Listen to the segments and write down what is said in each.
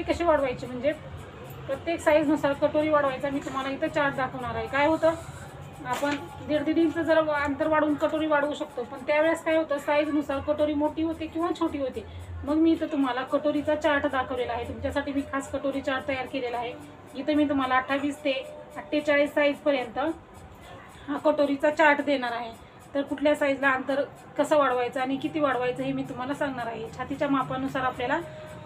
कशी वाढवायची म्हणजे प्रत्येक साईजनुसार कटोरी वाढवायचा मी तुम्हाला इथं चार्ट दाखवणार आहे। काय होतं, आपण 1.5 इंच जर अंतर वाढवून कटोरी वाढवू शकतो, पण त्यावेळेस काय होतं साईजनुसार कटोरी मोठी होते किंवा छोटी होते। मग मी इथं तुम्हाला कटोरीचा चार्ट दाखवलेला आहे, तुमच्यासाठी मी खास कटोरी चार्ट तयार केलेला आहे। इथं मी तुम्हाला 28 ते 48 साईजपर्यंत हा कटोरीचा चार्ट देणार आहे। तर कुठल्या साईजला अंतर कसं वाढवायचं आणि किती वाढवायचं हे मी तुम्हाला सांगणार आहे। छातीच्या मापानुसार आपल्याला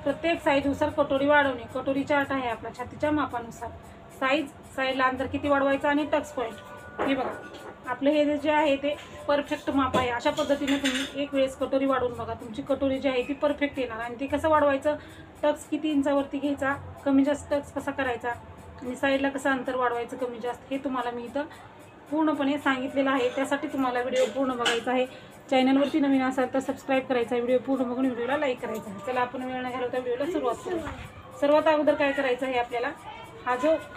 प्रत्येक साईजनुसार कटोरी वाढवणे, कटोरी चार्ट आहे आपला छातीच्या मापानुसार। साईजला अंतर किती वाढवायचं आणि टक्स पॉईंट हे बघा, आपलं हे जे आहे ते परफेक्ट माप आहे। अशा पद्धतीने तुम्ही एक वेळेस कटोरी वाढवून बघा, तुमची कटोरी जी आहे ती परफेक्ट येणार। आणि ते कसं वाढवायचं, टक्स किती इंचावरती घ्यायचा, कमी जास्त टक्स कसा करायचा आणि साईडला कसं अंतर वाढवायचं कमी जास्त, हे तुम्हाला मी इथं पूर्णपणे सांगितलेलं आहे। त्यासाठी तुम्हाला व्हिडिओ पूर्ण बघायचा आहे। चॅनलवरती नवीन असाल तर सबस्क्राईब करायचा आहे, व्हिडिओ पूर्ण बघून व्हिडिओला लाईक करायचा आहे। चला आपण वेळ न घालवता व्हिडिओला सुरुवात करूया। सर्वात अगोदर काय करायचं आहे आपल्याला,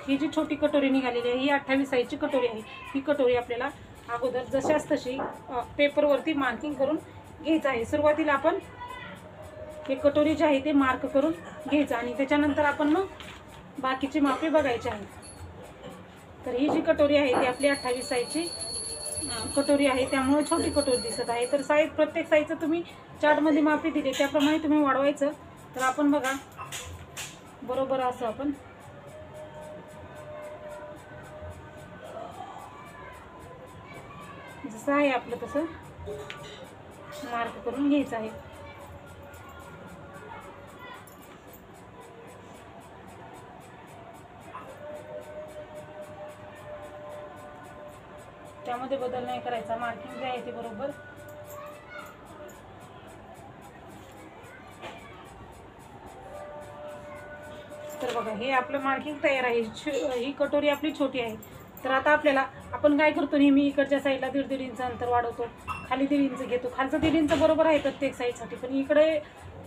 ही जी छोटी कटोरी निघालेली आहे ही 28 साईजची कटोरी आहे। ही कटोरी आपल्याला अगोदर जशाच तशी पेपरवरती मार्किंग करून घ्यायचं आहे। सुरुवातीला आपण हे कटोरी जे आहे ते मार्क करून घ्यायचं आणि त्याच्यानंतर आपण मग बाकीची मापे बघायची आहेत। तर ही जी कटोरी आहे ती आपली 28 साईजची कटोरी आहे, त्यामुळे छोटी कटोरी दिसत आहे। तर साईज प्रत्येक साईजचं तुम्ही चार्टमध्ये मापे दिले त्याप्रमाणे तुम्ही वाढवायचं। तर आपण बघा बरोबर असं आपण जसं आहे आपलं तसं मार्क करून घ्यायचं आहे। त्यामध्ये बदल नाही करायचा, मार्किंग जे आहे ते बरोबर तर बघा हे आपलं मार्किंग तयार आहे। ही कटोरी आपली छोटी आहे। तर आता आपल्याला आपण काय करतो, नेहमी इकडच्या साईडला 1.5 इंच अंतर वाढवतो, खाली 1.5 इंच घेतो। खालचं 1.5 इंच बरोबर आहे प्रत्येक साईडसाठी, पण इकडे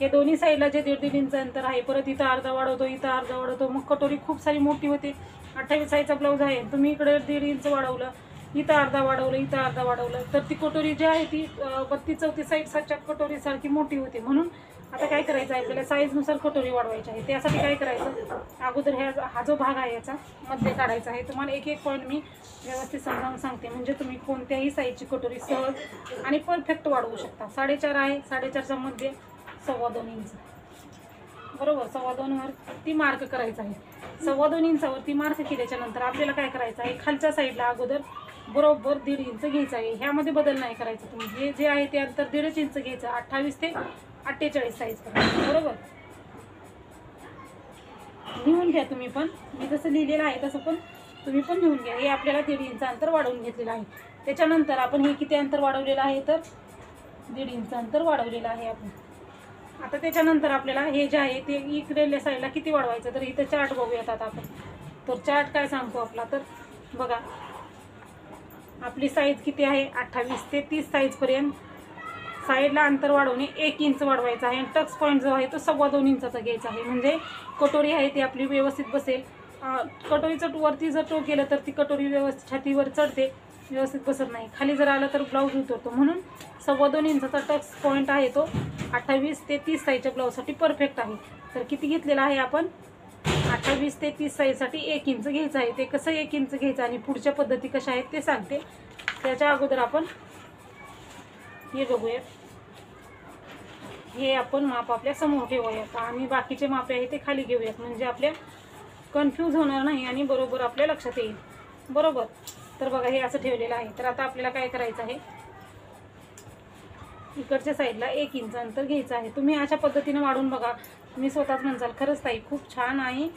हे दोन्ही साईडला जे 1.5 इंच अंतर आहे, परत इथं अर्धा वाढवतो, इथं अर्धा वाढवतो, मग कटोरी खूप सारी मोठी होते। 28 साईजचा ब्लाऊज आहे, तुम्ही इकडे 1.5 इंच वाढवलं, इथं अर्धा वाढवलं, इथं अर्धा वाढवलं, तर ती कटोरी जी आहे ती 32-34 साईजच्या कटोरीसारखी मोठी होते। म्हणून आता काय करायचं आहे आपल्याला, साईजनुसार कटोरी वाढवायची आहे। त्यासाठी काय करायचं, अगोदर हा जो भाग आहे याचा मध्ये काढायचा आहे। तुम्हाला एक एक पॉईंट मी व्यवस्थित समजावून सांगते, म्हणजे तुम्ही कोणत्याही साईजची कटोरी सहज आणि परफेक्ट वाढवू शकता। 4.5 आहे, 4.5च्या मध्ये 2.25 इंच बरोबर, 2.25 वरती मार्क करायचं आहे। 2.25 इंचावरती मार्क केल्याच्या नंतर आपल्याला काय करायचं आहे, खालच्या साईडला अगोदर बरोबर 1.5 इंच घ्यायचं आहे। ह्यामध्ये बदल नाही करायचं, तुम्ही हे जे आहे ते अंतर 1.5 इंच घ्यायचं 28 ते 48 साईज पर्यंत बरोबर। लिहून घ्या तुम्ही पण, मी जसं लिहिलेलं आहे तसं पण तुम्ही पण लिहून घ्या। हे आपल्याला 1.5 इंच अंतर वाढवून घेतलेलं आहे। त्याच्यानंतर आपण हे किती अंतर वाढवलेलं आहे, तर 1.5 इंच अंतर वाढवलेलं आहे आपण। आता त्याच्यानंतर आपल्याला हे जे आहे ते इकडेल्या साईडला किती वाढवायचं, तर इथं चार्ट बघूयात आता आपण। तर चार्ट काय सांगतो आपला, तर बघा आपली साईज किती आहे 28 ते 30 साईजपर्यंत साईडला अंतर वाढवणे 1 इंच वाढवायचं आहे। आणि टक्स पॉईंट जो आहे तो 2.25 इंचाचा घ्यायचा आहे, म्हणजे कटोरी आहे ती आपली व्यवस्थित बसेल। कटोरीचं वरती जर टो केलं तर ती कटोरी व्यवस्थित छातीवर चढते, व्यवस्थित बसत नाही। खाली जर आलं तर ब्लाऊज उतरतो, म्हणून 2.25 इंचाचा टक्स पॉईंट आहे तो 28 ते 30 साईजच्या ब्लाऊजसाठी परफेक्ट आहे। तर किती घेतलेला आहे आपण, 28 ते 30 साईजसाठी 1 इंच घ्यायचं आहे। ते कसं 1 इंच घ्यायचं आणि पुढच्या पद्धती कशा आहेत ते सांगते। त्याच्या अगोदर आपण हे बघूया, हे आपण माप आपल्या समोर ठेवूयात आणि बाकीचे मापे आहे ते खाली घेऊयात, म्हणजे आपल्या कन्फ्यूज होणार नाही आणि बरोबर आपल्या लक्षात येईल बरोबर। तर बघा हे असं ठेवलेलं आहे। तर आता आपल्याला काय करायचं आहे, इकडच्या साईडला 1 इंच अंतर घ्यायचं आहे। तुम्ही अशा पद्धतीने वाढून बघा, तुम्ही स्वतःच म्हणसाल खरंच ताई खूप छान आहे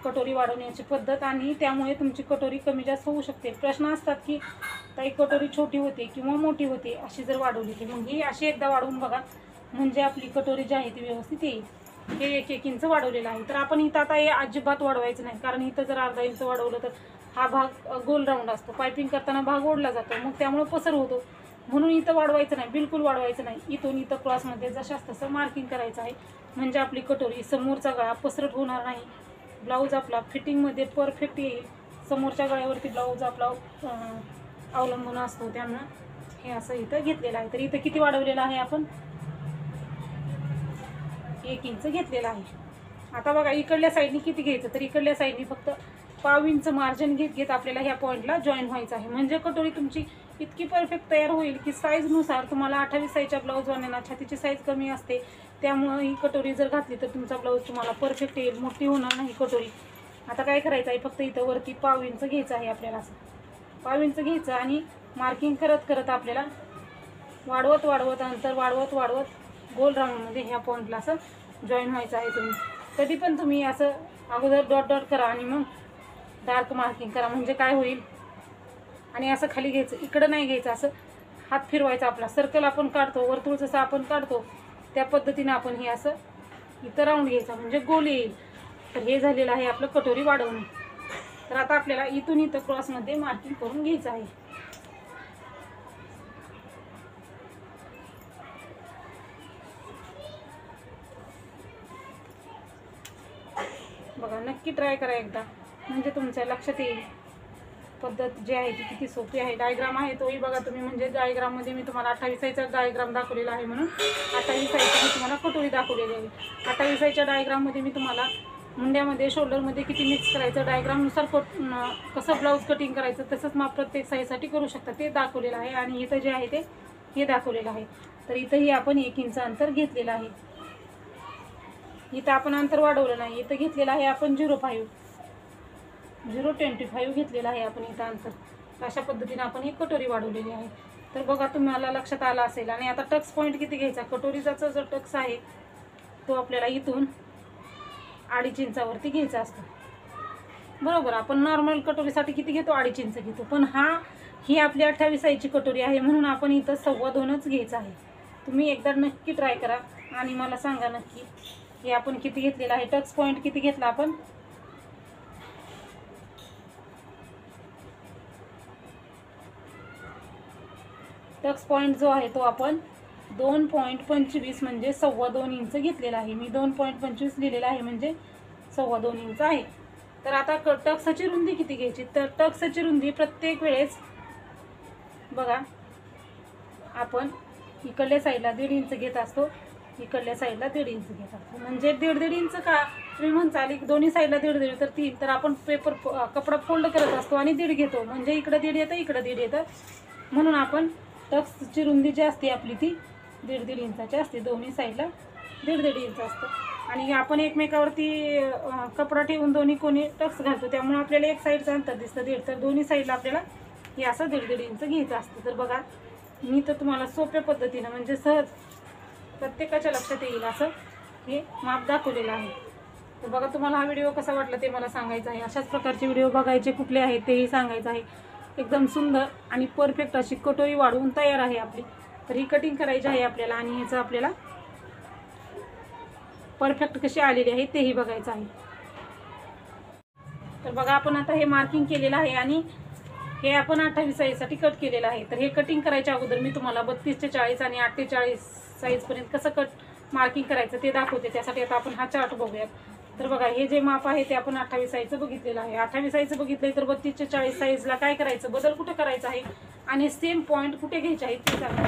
कटोरी वाढवण्याची पद्धत आणि त्यामुळे तुमची कटोरी कमी जास्त होऊ शकते। प्रश्न असतात की ताई कटोरी छोटी होते किंवा मोठी होते, अशी जर वाढवली की मग ही अशी एकदा वाढवून बघा, म्हणजे आपली कटोरी जी आहे ती व्यवस्थित येईल। हे 1 इंच वाढवलेलं आहे। तर आपण इथं आता हे अजिबात वाढवायचं नाही, कारण इथं जर अर्धा इंच वाढवलं तर हा भाग गोल राऊंड असतो, पायपिंग करताना भाग ओढला जातो, मग त्यामुळे पसर होतो। म्हणून इथं वाढवायचं नाही, बिलकुल वाढवायचं नाही। इथून इथं क्रॉसमध्ये जशाच तसं मार्किंग करायचं आहे, म्हणजे आपली कटोरी समोरचा गळा पसरट होणार नाही, ब्लाऊज आपला फिटिंगमध्ये परफेक्ट येईल। समोरच्या गळ्यावरती ब्लाऊज आपला अवलंबून असतो, त्यामुळे हे असं इथं घेतलेलं आहे। तर इथं किती वाढवलेलं आहे आपण, 1 इंच घेतलेला आहे। आता बघा इकडल्या साईडनी किती घ्यायचं, तर इकडल्या साईडनी फक्त पाव इंच मार्जिन घेत आपल्याला ह्या पॉईंटला जॉईन व्हायचं आहे. म्हणजे कटोरी तुमची इतकी परफेक्ट तयार होईल की साईजनुसार तुम्हाला 28 साईजच्या ब्लाऊजवाल्यांना छातीची साईज कमी असते, त्यामुळे ही कटोरी जर घातली तर तुमचा ब्लाऊज तुम्हाला परफेक्ट येईल, मोठी होणार नाही कटोरी. आता काय करायचं आहे, फक्त इथं वरती पाव इंच घ्यायचं आहे आपल्याला. असं पाव इंच घ्यायचं आणि मार्किंग करत करत आपल्याला वाढवत अंतर वाढवत गोल राऊंडमध्ये ह्या पॉईंटला असं जॉईन व्हायचं आहे. कधी पण तुम्ही असं अगोदर डॉट करा आणि मग डार्क मार्किंग करा, म्हणजे काय होईल. आणि असं खाली घ्यायचं, इकडं नाही घ्यायचं, असं हात फिरवायचा आपला. सर्कल आपण काढतो, वर्तुळ जसं आपण काढतो त्या पद्धतीनं आपण हे असं इथं राऊंड घ्यायचा, म्हणजे गोल येईल. तर हे झालेलं आहे आपलं कटोरी वाढवणे. तर आता आपल्याला इथून इथं क्रॉसमध्ये मार्किंग करून घ्यायचं आहे. बघा नक्की ट्राय करा एकदा, म्हणजे तुमच्या लक्षात येईल पद्धत जी आहे ती किती सोपी आहे. डायग्राम आहे तोही बघा तुम्ही, म्हणजे डायग्राममध्ये मी तुम्हाला 28 साईजचा डायग्राम दाखवलेला आहे, म्हणून 28 साईजची मी तुम्हाला कटोरी दाखवलेली आहे. 28 साईजच्या डायग्राममध्ये मी तुम्हाला मुंड्यामध्ये शोल्डरमध्ये किती मिक्स करायचं, डायग्रामनुसार कसं ब्लाऊज कटिंग करायचं, तसंच माप प्रत्येक साईजसाठी करू शकता ते दाखवलेलं आहे. आणि इथं जे आहे ते हे दाखवलेलं आहे. तर इथंही आपण 1 इंच अंतर घेतलेलं आहे. इथं आपण अंतर वाढवलं नाही, इथं घेतलेलं आहे आपण 0.25 घेतलेलं आहे आपण इथं अंतर. अशा पद्धतीने आपण ही कटोरी वाढवलेली आहे. तर बघा तुम्हाला लक्षात आलं असेल. आणि आता टक्स पॉईंट किती घ्यायचा, कटोरीचा जो टक्स आहे तो आपल्याला इथून 2.5 इंचावरती घ्यायचा असतो, बरोबर. आपण नॉर्मल कटोरीसाठी किती घेतो, 2.5 इंच घेतो, पण ही आपली 28 साईजची कटोरी आहे, म्हणून आपण इथं 2.25 घ्यायचं आहे. तुम्ही एकदा नक्की ट्राय करा आणि मला सांगा नक्की हे आपण किती घेतलेलं आहे, टक्स पॉईंट किती घेतला आपण. टक्स पॉईंट जो आहे तो आपण 2.25 म्हणजे 2.25 इंच घेतलेला आहे. मी 2.25 लिहिलेला आहे, म्हणजे 2.25 इंच आहे. तर आता टक्सची रुंदी किती घ्यायची, तर टक्सची रुंदी प्रत्येक वेळेस बघा आपण इकडल्या साईडला 1.5 इंच घेत असतो, इकडल्या साईडला 1.5 इंच घेत असतो, म्हणजे 1.5 इंच का तुम्ही म्हणताल दोन्ही साईडला 1.5 तर 3. तर आपण कपडा फोल्ड करत असतो आणि 1.5 घेतो, म्हणजे इकडं 1.5 येतं, इकडं 1.5 येतं, म्हणून आपण टक्सची रुंदी जी असते आपली ती 1.5 इंचाची असते. दोन्ही साईडला 1.5 इंच असतं. आणि आपण एकमेकावरती कपडा ठेवून दोन्ही कोणी टक्स घालतो, त्यामुळे आपल्याला एक साईडचं अंतर दिसतं 1.5. तर दोन्ही साईडला आपल्याला हे असं 1.5 इंच घ्यायचं असतं. तर बघा मी तर तुम्हाला सोप्या पद्धतीनं म्हणजे सहज प्रत्येकाच्या लक्षात येईल असं हे माप दाखवलेलं आहे. तर बघा तुम्हाला हा व्हिडिओ कसा वाटला ते मला सांगायचं आहे. अशाच प्रकारचे व्हिडिओ बघायचे कुठले आहेत तेही सांगायचं आहे. एकदम सुंदर आणि परफेक्ट अशी कटोरी वाढवून तयार आहे आपली. तर ही कटिंग करायची आहे आपल्याला आणि ह्याचं आपल्याला परफेक्ट कशी आलेली आहे तेही बघायचं आहे. तर बघा आपण आता हे मार्किंग केलेलं आहे आणि हे आपण 28 साईजसाठी कट केलेलं आहे. तर हे कटिंग करायच्या अगोदर मी तुम्हाला 32 ते 40 आणि 8 ते 40 साईजपर्यंत कसं मार्किंग करायचं ते दाखवते. त्यासाठी आता आपण हा चार्ट बघूयात. तर बघा हे जे माप आहे ते आपण 28 साईजचं बघितलेलं आहे. 28 साईजचं बघितलंय तर 32 ते 40 साईजला काय करायचं, बदल कुठे करायचा आहे आणि सेम पॉईंट कुठे घ्यायचे आहे ते सांगा.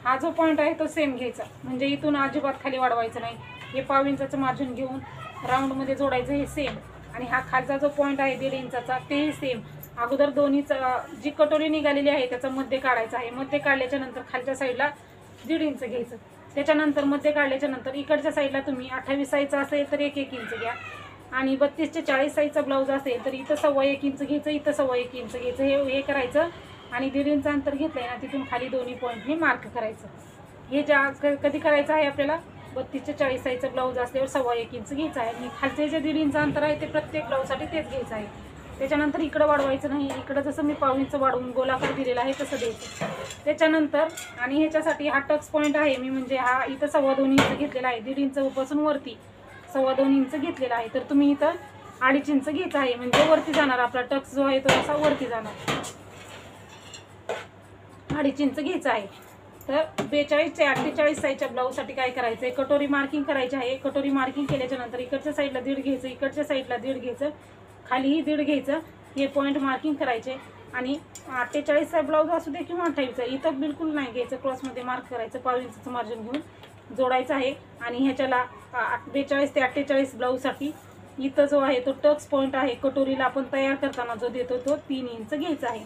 हा जो पॉईंट आहे तो सेम घ्यायचा, म्हणजे इथून अजिबात खाली वाढवायचं नाही. हे पाव इंचाचं मार्जिन घेऊन राऊंडमध्ये जोडायचं हे सेम. आणि हा खालचा जो पॉईंट आहे 1.5 इंचाचा तेही सेम. अगोदर दोन्हीचा जी कटोरी निघालेली आहे त्याचा मध्य काढायचा आहे. मध्य काढल्याच्या नंतर खालच्या साईडला 1.5 इंच घ्यायचं. त्याच्यानंतर मध्य काढल्याच्या नंतर इकडच्या साईडला तुम्ही 28 साईजचा असेल तर 1 इंच घ्या आणि 32 ते 40 साईजचा ब्लाऊज असेल तर इथं 1.25 इंच घ्यायचं, इथं 1.25 इंच घ्यायचं. हे करायचं आणि 1.5 इंच अंतर घेतलंय ना तिथून खाली दोन्ही पॉईंटनी मार्क करायचं. हे कधी करायचं आहे आपल्याला 32 ते 40 साईजचा ब्लाऊज असल्यावर 1.25 इंच घ्यायचं आहे आणि खालचे जे 1.5 इंच अंतर आहे ते प्रत्येक ब्लाऊजसाठी तेच घ्यायचं आहे. त्याच्यानंतर इकडं वाढवायचं नाही, इकडं जसं मी पाव इंच वाढवून गोलाकार दिलेला आहे तसं द्यायचं. त्याच्यानंतर आणि ह्याच्यासाठी हा टक्स पॉईंट आहे मी म्हणजे हा इथं 2.25 इंच घेतलेला आहे. 1.5 इंच पासून वरती 2.25 इंच घेतलेला आहे. तर तुम्ही इथं 2.5 इंच घ्यायचं आहे, म्हणजे वरती जाणार आपला टक्स जो आहे तो असा वरती जाणार. 2.5 इंच घ्यायचं आहे. तर 42 ते 48 साईजच्या ब्लाऊजसाठी काय करायचं आहे, कटोरी मार्किंग करायची आहे. कटोरी मार्किंग केल्याच्या नंतर इकडच्या साईडला 1.5 घ्यायचं, इकडच्या साईडला 1.5 घ्यायचं, खालीही 1.5 घ्यायचं. हे पॉईंट मार्किंग करायचे आणि 48चा ब्लाऊज असू दे किंवा 28चा इथं बिलकुल नाही घ्यायचं, क्रॉसमध्ये मार्क करायचं. पाव इंचचं मार्जिन घेऊन जोडायचा आहे. आणि ह्याच्याला 42 ते 48 ब्लाऊजसाठी इथं जो आहे तो टक्स पॉईंट आहे, कटोरीला आपण तयार करताना जो देतो तो 3 इंच घ्यायचा आहे.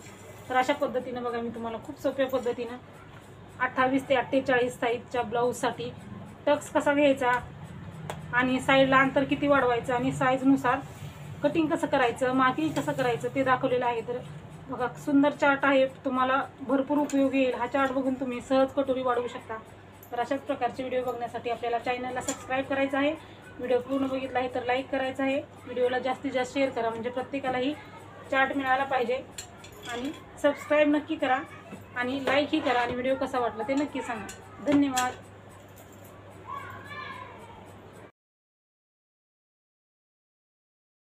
तर अशा पद्धतीनं बघा मी तुम्हाला खूप सोप्या पद्धतीनं 28 ते 48 साईजच्या ब्लाऊजसाठी टक्स कसा घ्यायचा आणि साईडला अंतर किती वाढवायचं आणि साईजनुसार कटिंग कसं करायचं, मार्किंग कसं करायचं ते दाखवलेलं आहे. तर बघा सुंदर चार्ट आहे, तुम्हाला भरपूर उपयोगी येईल. हा चार्ट बघून तुम्ही सहज कटोरी वाढवू शकता. तर अशाच प्रकारचे व्हिडिओ बघण्यासाठी आपल्याला चॅनलला सबस्क्राईब करायचं आहे. व्हिडिओ पूर्ण बघितला आहे तर लाईक करायचं आहे. व्हिडिओला जास्तीत जास्त शेअर करा म्हणजे प्रत्येकालाही चार्ट मिळाला पाहिजे. आणि सबस्क्राईब नक्की करा आणि लाईकही करा आणि व्हिडिओ कसा वाटला ते नक्की सांगा. धन्यवाद.